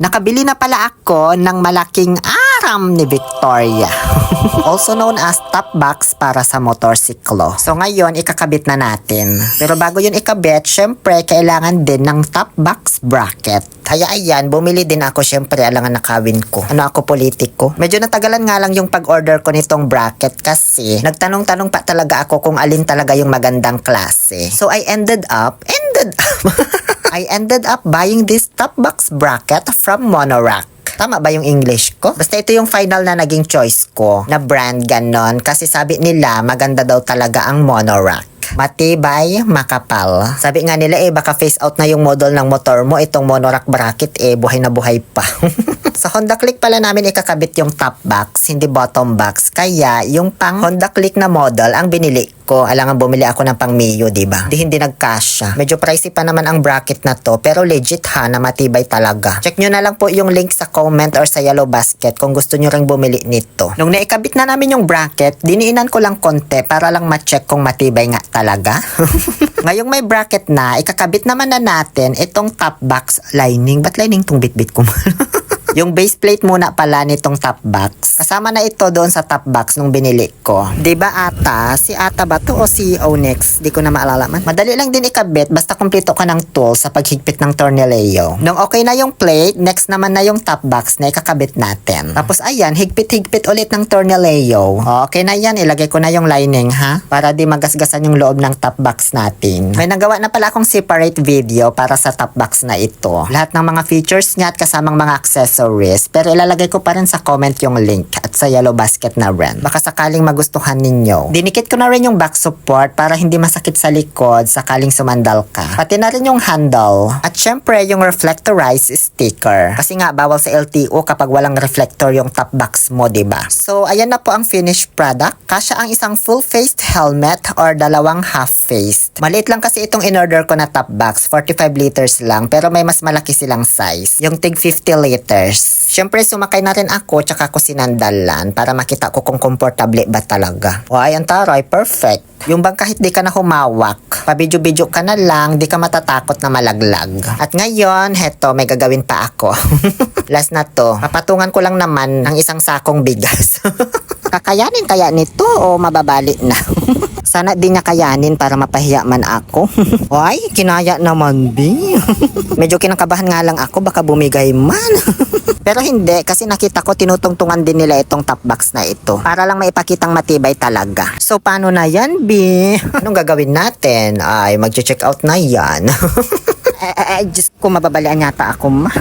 Nakabili na pala ako ng malaking aram ni Victoria. Also known as top box para sa motorsiklo. So ngayon, ikakabit na natin. Pero bago yun ikabit, syempre, kailangan din ng top box bracket. Kaya ayan, bumili din ako syempre, alangan nakawin ko. Ano ako, politiko? Medyo natagalan nga lang yung pag-order ko nitong bracket kasi nagtanong-tanong pa talaga ako kung alin talaga yung magandang klase. So I ended up I ended up buying this top box bracket from Monorack. Tama ba yung English ko? Basta ito yung final na naging choice ko na brand ganon kasi sabi nila maganda daw talaga ang Monorack. Matibay, makapal. Sabi nga nila baka face out na yung model ng motor mo, itong Monorack bracket buhay na buhay pa. Sa Honda Click pala namin ikakabit yung top box, hindi bottom box. Kaya yung pang Honda Click na model ang binili ko. Alangan bumili ako ng pang Mio, diba? Hindi nagkasya. Medyo pricey pa naman ang bracket na to, pero legit ha, na matibay talaga. Check nyo na lang po yung link sa comment or sa yellow basket kung gusto nyo ring bumili nito. Nung naikabit na namin yung bracket, diniinan ko lang konti para lang ma-check kung matibay nga talaga. Ngayong may bracket na, ikakabit naman na natin itong top box lining. Ba't lining tong bitbit ko? Yung base plate muna pala nitong top box. Kasama na ito doon sa top box nung binili ko. Diba ata? Si ata ba to o si Onyx? Di ko na maalala man. Madali lang din ikabit basta kumpleto ka ng tool sa paghigpit ng tornilyo. Nung okay na yung plate, next naman na yung top box na ikakabit natin. Tapos ayan, higpit-higpit ulit ng tornilyo. Okay na yan, ilagay ko na yung lining ha. Para di magasgasan yung loob ng top box natin. May nagawa na pala akong separate video para sa top box na ito. Lahat ng mga features niya at kasamang mga accessories. Pero ilalagay ko pa rin sa comment yung link at sa yellow basket na rin. Baka sakaling magustuhan ninyo. Dinikit ko na rin yung back support para hindi masakit sa likod sakaling sumandal ka. Pati na rin yung handle. At syempre yung reflectorized sticker. Kasi nga bawal sa LTO kapag walang reflector yung top box mo, diba? So ayan na po ang finished product. Kasya ang isang full-faced helmet or dalawang half-faced. Maliit lang kasi itong in-order ko na top box. 45 liters lang. Pero may mas malaki silang size. Yung tig 50 liters. Siyempre, sumakay na rin ako tsaka ko sinandalan para makita ko kung komportable ba talaga. O ayan taray, perfect. Yung bang kahit di ka na humawak, pabidyo-bidyo ka na lang, di ka matatakot na malaglag. At ngayon, heto, may gagawin pa ako. Last na to, papatungan ko lang naman ng isang sakong bigas. Kakayanin kaya nito o mababali na? Sana di niya kayanin para mapahiya man ako. Ay, kinaya naman, B. Medyo kinakabahan nga lang ako, baka bumigay man. Pero hindi, kasi nakita ko tinutungtungan din nila itong top box na ito. Para lang maipakitang matibay talaga. So, paano na yan, B? Anong gagawin natin? Ay, mag-check out na yan. Diyos ko, mababalian yata ako, ma.